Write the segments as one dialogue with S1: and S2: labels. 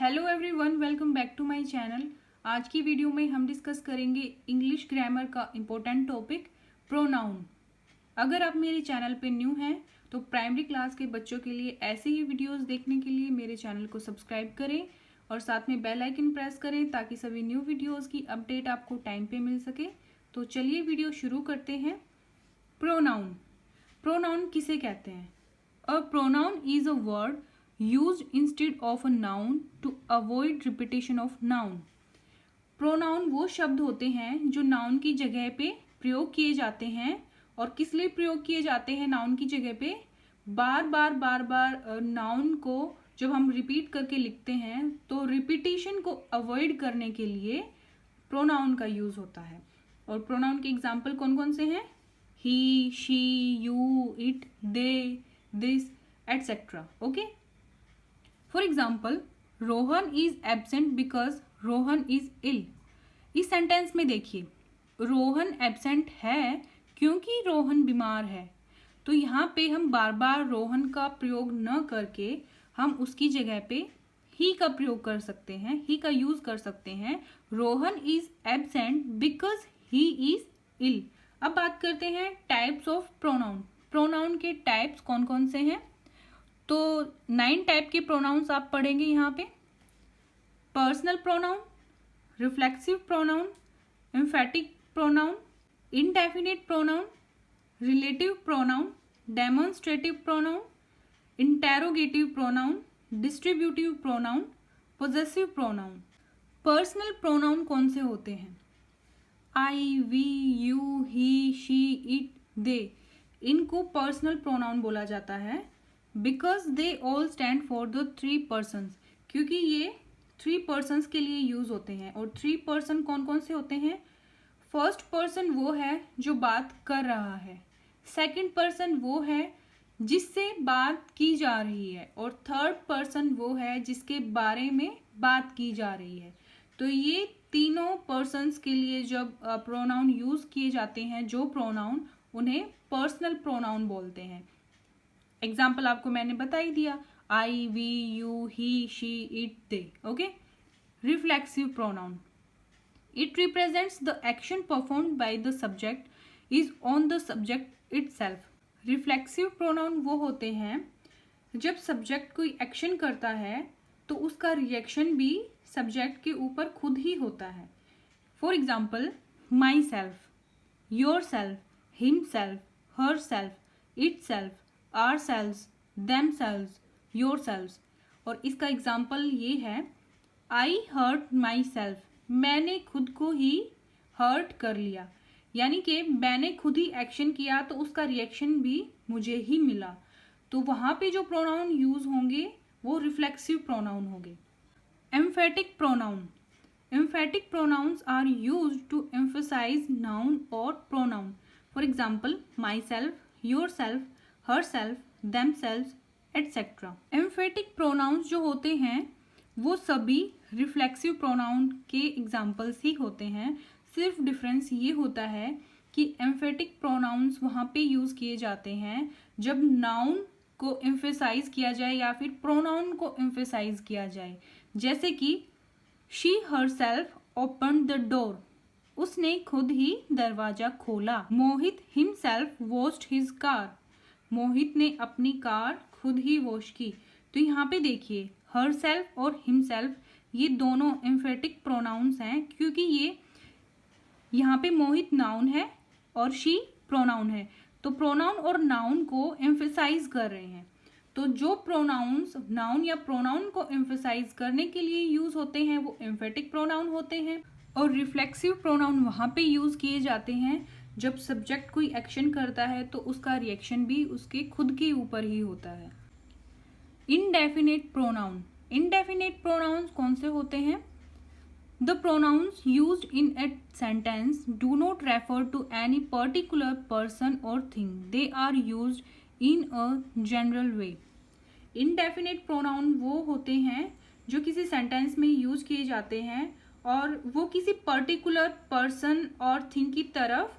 S1: Hello everyone, welcome back to my channel. आज की video में हम डिस्कस करेंगे इंग्लिश ग्रामर का इम्पोर्टेंट टॉपिक प्रोनाउन। अगर आप मेरे चैनल पे न्यू हैं तो प्राइमरी क्लास के बच्चों के लिए ऐसे ही वीडियोस देखने के लिए मेरे चैनल को सब्सक्राइब करें और साथ में बेल आइकन प्रेस करें ताकि सभी न्यू वीडियोज़ की अपडेट आपको टाइम पे मिल सके। तो चलिए वीडियो शुरू करते हैं। प्रोनाउन। प्रोनाउन किसे कहते हैं? A pronoun is a word used instead of a noun to avoid repetition of noun। Pronoun वो शब्द होते हैं जो नाउन की जगह पे प्रयोग किए जाते हैं। और किस लिए प्रयोग किए जाते हैं नाउन की जगह पे? बार बार नाउन को जब हम रिपीट करके लिखते हैं तो रिपीटिशन को अवॉइड करने के लिए प्रोनाउन का यूज होता है। और प्रोनाउन के एग्जाम्पल कौन कौन से हैं? He, she, you, it, they, this, etcetera. Okay. For example, Rohan is absent because Rohan is ill. इस सेंटेंस में देखिए, रोहन एब्सेंट है क्योंकि रोहन बीमार है। तो यहाँ पे हम बार बार रोहन का प्रयोग न करके हम उसकी जगह पे ही का प्रयोग कर सकते हैं, ही का यूज कर सकते हैं। Rohan is absent because he is ill. अब बात करते हैं टाइप्स ऑफ प्रोनाउन। प्रोनाउन के टाइप्स कौन कौन से हैं? तो 9 टाइप के प्रोनाउंस आप पढ़ेंगे यहाँ पे। Personal pronoun, reflexive pronoun, emphatic pronoun, indefinite pronoun, relative pronoun, demonstrative pronoun, interrogative pronoun, distributive pronoun, possessive pronoun. Personal pronoun कौन से होते हैं? I, we, you, he, she, it, they. इनको पर्सनल प्रोनाउन बोला जाता है because they all stand for the 3 persons. क्योंकि ये 3 पर्सन्स के लिए यूज होते हैं। और 3 पर्सन कौन कौन से होते हैं? फर्स्ट पर्सन वो है जो बात कर रहा है, सेकंड पर्सन वो है जिससे बात की जा रही है, और थर्ड पर्सन वो है जिसके बारे में बात की जा रही है। तो ये तीनों पर्सन्स के लिए जब प्रोनाउन यूज किए जाते हैं, जो प्रोनाउन, उन्हें पर्सनल प्रोनाउन बोलते हैं। एग्जाम्पल आपको मैंने बता ही दिया, I, we, you, he, she, it, they. Okay. Reflexive pronoun, it represents the action performed by the subject is on the subject itself. Reflexive pronoun वो होते हैं जब सब्जेक्ट कोई एक्शन करता है तो उसका रिएक्शन भी सब्जेक्ट के ऊपर खुद ही होता है। For example, myself, your self, him self, her self, it self, ourselves, themselves, yourselves। और इसका एग्जाम्पल ये है, I hurt myself। मैंने खुद को ही हर्ट कर लिया, यानी कि मैंने खुद ही एक्शन किया तो उसका रिएक्शन भी मुझे ही मिला। तो वहाँ पे जो प्रोनाउन यूज होंगे वो रिफ्लेक्सिव प्रोनाउन होंगे। Emphatic pronoun, emphatic pronouns are used to emphasize noun और pronoun. For example, myself, yourself, herself, themselves, etc। Emphatic pronouns जो होते हैं वो सभी रिफ्लेक्सिव प्रोनाउन के एग्जाम्पल्स ही होते हैं। सिर्फ डिफरेंस ये होता है कि एम्फेटिक प्रोनाउंस वहाँ पे यूज़ किए जाते हैं जब नाउन को एम्फेसाइज किया जाए या फिर प्रोनाउन को एम्फेसाइज किया जाए। जैसे कि she herself opened the door। उसने खुद ही दरवाजा खोला। मोहित himself washed his car। मोहित ने अपनी कार खुद ही वॉश की। तो यहाँ पे देखिए, हर सेल्फ और हिमसेल्फ ये दोनों एम्फेटिक प्रोनाउंस हैं क्योंकि ये यहाँ पे मोहित नाउन है और शी प्रोनाउन है। तो प्रोनाउन और नाउन को एम्फेसाइज कर रहे हैं। तो जो प्रोनाउंस नाउन या प्रोनाउन को एम्फेसाइज करने के लिए यूज होते हैं वो एम्फेटिक प्रोनाउन होते हैं। और रिफ्लेक्सिव प्रोनाउन वहाँ पे यूज किए जाते हैं जब सब्जेक्ट कोई एक्शन करता है तो उसका रिएक्शन भी उसके खुद के ऊपर ही होता है। इनडेफिनिट प्रोनाउन, इनडेफिनिट प्रोनाउंस कौन से होते हैं? The pronouns used in a sentence do not refer to any particular person और thing, they are used in a general way. Indefinite pronoun वो होते हैं जो किसी सेंटेंस में यूज किए जाते हैं और वो किसी पर्टिकुलर पर्सन और थिंग की तरफ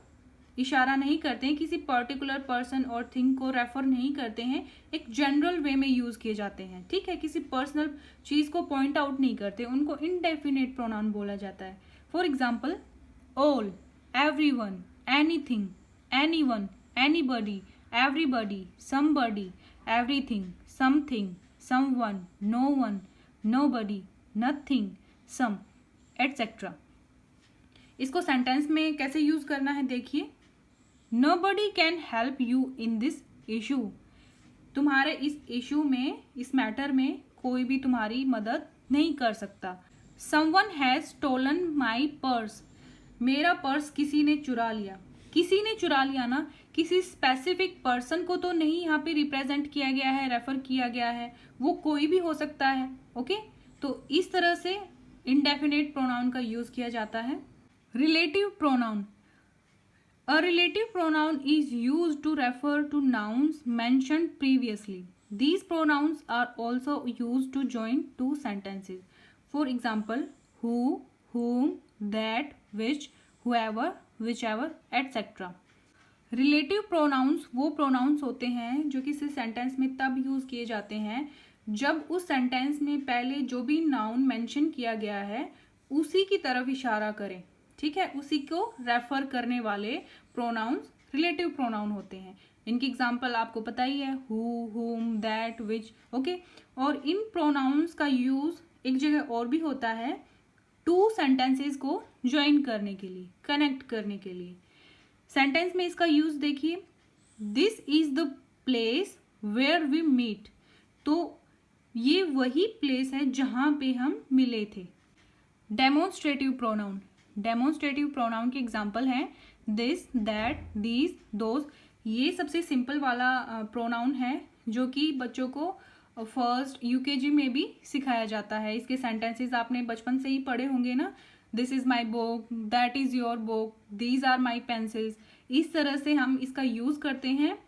S1: इशारा नहीं करते हैं, किसी पर्टिकुलर पर्सन और थिंग को रेफर नहीं करते हैं, एक जनरल वे में यूज किए जाते हैं, ठीक है। किसी पर्सनल चीज को पॉइंट आउट नहीं करते, उनको इनडेफिनेट प्रोनाउन बोला जाता है। For example, all, everyone, anything, anyone, anybody, everybody, somebody, everything, something, someone, no one, nobody, nothing, some, etcetera. इसको सेंटेंस में कैसे यूज करना है देखिए। Nobody can help you in this issue. तुम्हारे इस इशू में, इस मैटर में कोई भी तुम्हारी मदद नहीं कर सकता। Someone has stolen my purse. मेरा पर्स किसी ने चुरा लिया। किसी ने चुरा लिया ना, किसी स्पेसिफिक पर्सन को तो नहीं यहाँ पे रिप्रेजेंट किया गया है, रेफर किया गया है, वो कोई भी हो सकता है। ओके, तो इस तरह से इंडेफिनेट प्रोनाउन का यूज किया जाता है। Relative pronoun. A relative pronoun is used to refer to nouns mentioned previously. These pronouns are also used to join two sentences. For example, who, whom, that, which, whoever, whichever, etc. Relative pronouns वो pronouns होते हैं जो किसी sentence में तब use किए जाते हैं जब उस सेंटेंस में पहले जो भी नाउन मेंशन किया गया है उसी की तरफ इशारा करें, ठीक है। उसी को रेफर करने वाले प्रोनाउंस रिलेटिव प्रोनाउन होते हैं। इनकी एग्जांपल आपको पता ही है, हु, हुम, दैट, विच, ओके। और इन प्रोनाउंस का यूज एक जगह और भी होता है, टू सेंटेंसेस को ज्वाइन करने के लिए, कनेक्ट करने के लिए। सेंटेंस में इसका यूज देखिए, this is the place where we meet. तो ये वही प्लेस है जहां पे हम मिले थे। Demonstrative pronoun. डेमोन्स्ट्रेटिव प्रोनाउन के एग्जाम्पल हैं दिस, दैट, दीज, दोज। ये सबसे सिंपल वाला प्रोनाउन है जो कि बच्चों को फर्स्ट यूकेजी में भी सिखाया जाता है। इसके सेंटेंसेस आपने बचपन से ही पढ़े होंगे ना, this is my book, that is your book, these are my pencils. इस तरह से हम इसका यूज करते हैं।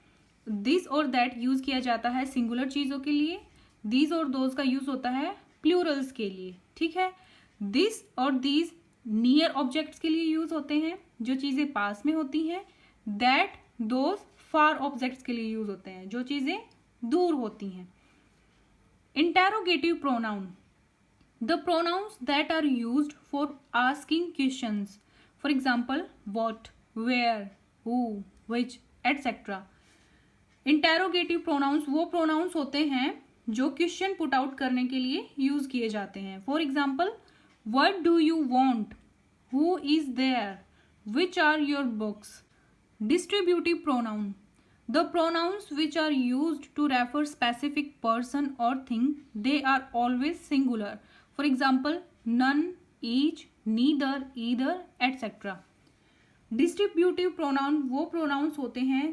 S1: दिस और दैट यूज किया जाता है सिंगुलर चीजों के लिए, दीज और दोज का यूज होता है प्लूरल्स के लिए, ठीक है। दिस और दीज नियर ऑब्जेक्ट्स के लिए यूज होते हैं जो चीजें पास में होती हैं। दैट, दोज फार ऑब्जेक्ट्स के लिए यूज होते हैं जो चीजें दूर होती हैं। Interrogative pronoun. The pronouns that are used for asking questions. For example, what, where, who, which, etcetera. Interrogative pronouns वो प्रोनाउंस होते हैं जो क्वेश्चन पुट आउट करने के लिए यूज किए जाते हैं। For example, what do you want, who is there, which are your books. Distributive pronoun. The pronouns which are used to refer specific person or thing, they are always singular. For example, none, each, neither, either, etc. Distributive pronoun वो pronouns होते हैं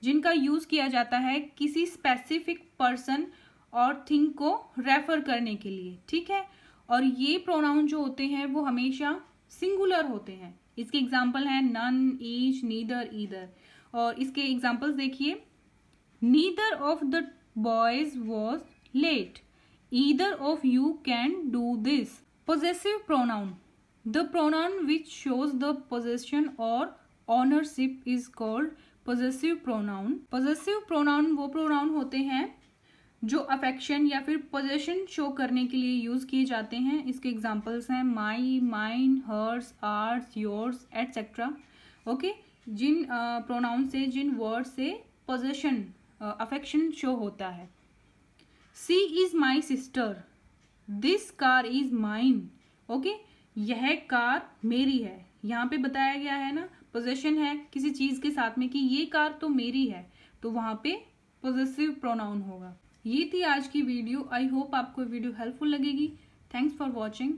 S1: जिनका use किया जाता है किसी specific person और thing को रेफर करने के लिए, ठीक है। और ये प्रोनाउन जो होते हैं वो हमेशा सिंगुलर होते हैं। इसके एग्जाम्पल हैं नन, ईच, नीदर, ईदर। और इसके एग्जाम्पल्स देखिए, neither of the boys was late, either of you can do this. Possessive pronoun. The pronoun which shows the possession और ownership is called possessive pronoun. Possessive pronoun वो pronoun होते हैं जो affection या फिर पोजेशन शो करने के लिए यूज किए जाते हैं। इसके एग्जांपल्स हैं my, mine, hers, ours, yours, etcetera. Okay, जिन प्रोनाउन से, जिन वर्ड से पोजेशन, अफेक्शन शो होता है। She is my sister, this car is mine. Okay, यह कार मेरी है। यहाँ पे बताया गया है ना, पोजेशन है किसी चीज के साथ में कि ये कार तो मेरी है, तो वहां पे पोजेसिव प्रोनाउन होगा। ये थी आज की वीडियो। आई होप आपको वीडियो हेल्पफुल लगेगी। Thanks for watching.